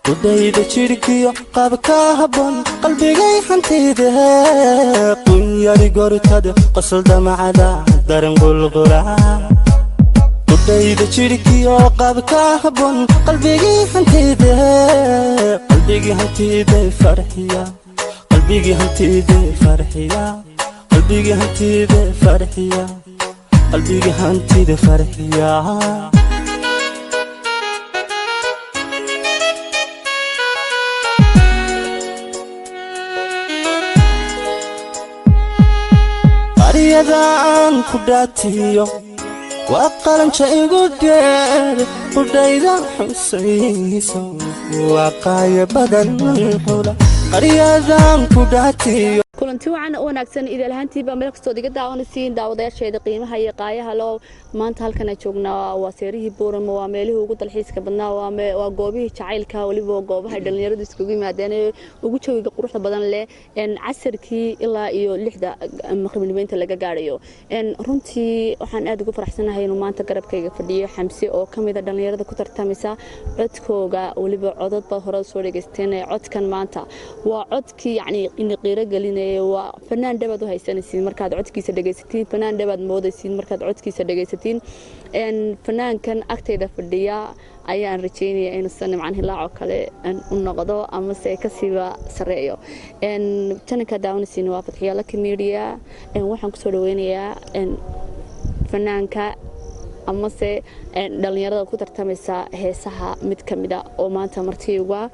ودايد جيركيو قابكا هبون قلبي حنتيده قنياري قرطاد قصل دمعدا دارن قلقلا ودايد جيركيو قابكا هبون قلبي حنتيده فرحيا قلبي حنتيده فرحيا قلبي حنتيده فرحيا قلبي حنتيده فرحيا قريدان كداتيو وقلن شيء قدير قديدا حسيسو وقايا بدن حولا قريدان كداتيو kulanti wacan oo wanaagsan idil ahaantiiba meel kastoo diga daawanaysiin daawadayaasheeda qiimaha iyo qaayaha loo maanta halkan ay joognaa waa seerihii Boorama waa meelihii ugu dalxiiska badnaa waa goobihii jacaylka waliba goobaha dhalinyaradu iskugu yimaadeen ugu jawiga quruxda badan leh casarkii ilaa iyo 6 maqribnimeynta laga gaarayo runtii waxaan aad ugu faraxsanahay inuu maanta garabkayga fadhiyo Xamsi oo kamid ah dhalinyarada ku tartamisa codkooga waliba codadba hore soo dhageysteen codkan maanta waa codkii in qiiro galin فنان دبد وهيسانسين مركز عدكيس دقيستين فنان دبد مودسين مركز عدكيس دقيستين إن فنان كان أكتر فرديا أيان رجيني إن السنة عنه لا عقله إن النقضاء أما سيكسيوا سريو إن كان كداون سين وافت حيالا كميريا إن وحن كسروينيا إن فنان كا أما سي دلنيرة كتر تمسا هسها متكمدة وما تمرتيوا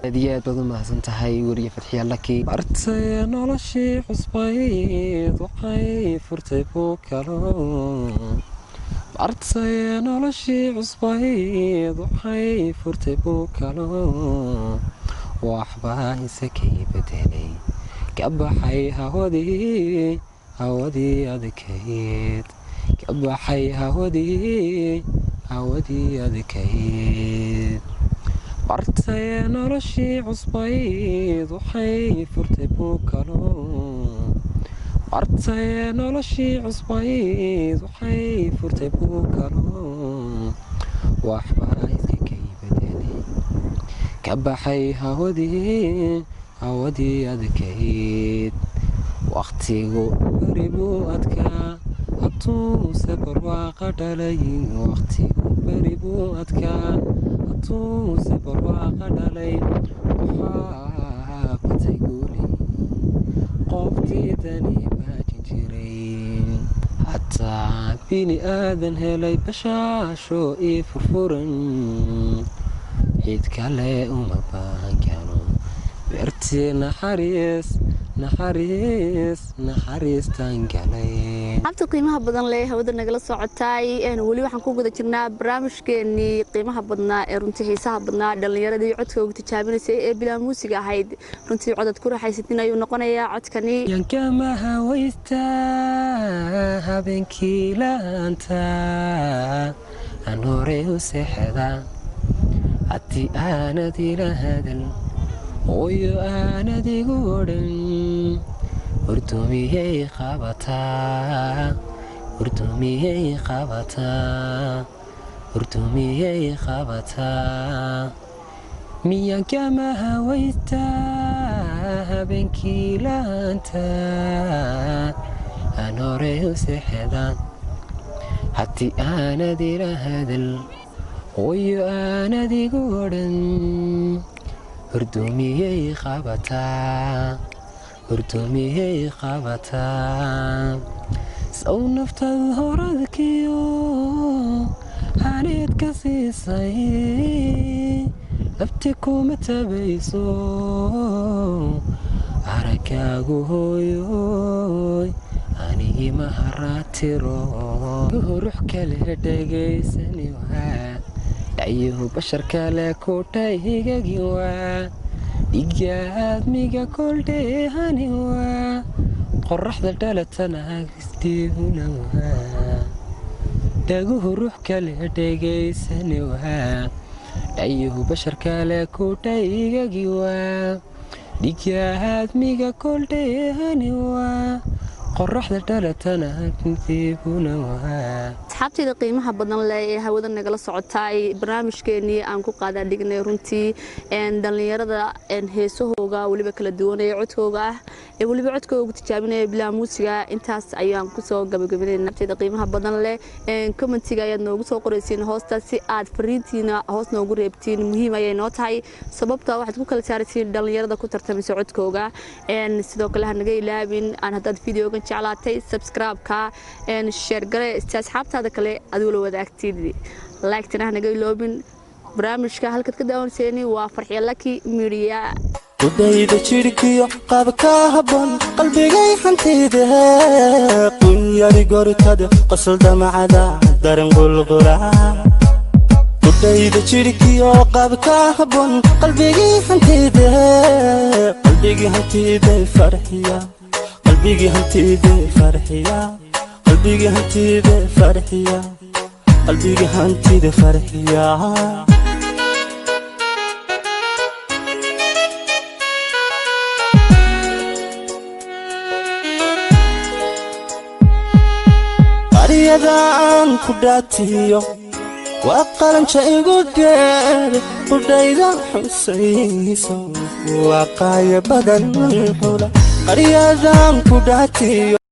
ديات بدون ما سنتهاي وريه فتحي لكي أرتي نولشي حسبايد وحي فرتي بوكالو أرتي نولشي حسبايد وحي فرتي بوكالو وأحباي سكي بدلي كبحي هودي أذكيت كبحي هودي أذكيت أرتي نولشي عصبايد وحي فرتي بوكالو أرتي نولشي عصبايد وحي فرتي بوكالو وأحبايد كي بدلي كبحي هودي أذكيت وقتي بريبو أدكا أطو سبر وقدلي وقتي بريبو أدكا سبر وقدلي وحابتي قولي قفتي داني باجنجرين حتى بيني آذن هلي بشاشو فرفورن عيد كالي ومبان كانوا بيرتي نحريس تانقالي عبت قيمها بدن ليه ودنا نقل صعتاي أنا ولي وحن كوجد جرنا برامج كني قيمها بدنا رنتي حسها بدنا دلنيرة دي عدك وتتشابين سي بلا موسيقى هيد رنتي عدد كره حيستنا ينقنا يا عد كني ينكما هويستا هبنكي لا أنت أنوري وسحدا أتي أنا دي لهدل ويو أنا دي قولن ورتمي خبتا ميا كما هويتا بنكي لانتا أنا ريو سحدا حتي أنا دي لهدل ويو أنا دي قولن ورتمي خبتا سو نفت هردكيو هانيت كسيسي أبتكو متبيسو عركاغو هويوي أني مهراتيرو روح كالي دقيسني وها أيوه بشر كالا كوتاي هيجاجيوا إيجاد ميجا كل دهاني وا قرح ذا دالتنا كستيهنا وا داقوه روح كاله داقيساني وا أيوه بشر كالا كوتاي هيجاجيوا إيجاد ميجا كل دهاني وا قرح ذا دالتنا كستيهنا وا asxaabtayda qiimaha badan leh ee hawada nagala socotay barnaamijkeennii aan ku qaadaa dhignay runtii dhalinyarada heesahooga waliba kala duwan ee codkooga ah ee waliba codkooga ugu tijaabinaya bilaa muusiga intaas ayaan ku soo gabagabeynayna asxaabtayda qiimaha badan leh commentiga ayaad noogu soo qoraysiin hoosta si aad fariintiina hoos noogu reebtiin muhiim ayay noo tahay sababta waxaad ku kala saaraysiin dhalinyarada ku tartamaysa codkooga sidoo kale ha naga ilaabin aan haddaad videogan jeclaatay subscribe-ka share gare asxaabtaada kale aad wala wadaagtid like-tana ha naga iloobin barnaamijka halkaad ka daawanayseeni waa Farxiyo Lucky Media udayda jirkiyo qaabka habon qalbigay hantida qunyari gortada qosol damacada daran qulqula udayda jirkiyo qaabka habon qalbigay hantida farxiya qalbigay hantida farxiya qalbigay hantida farxiya qalbigay hantida farxiya qariyadaan ku dhaatiyo waa qalanca igu dheer udayda xusayso waa qaaya badan xula qariyadaan ku dhaatiyo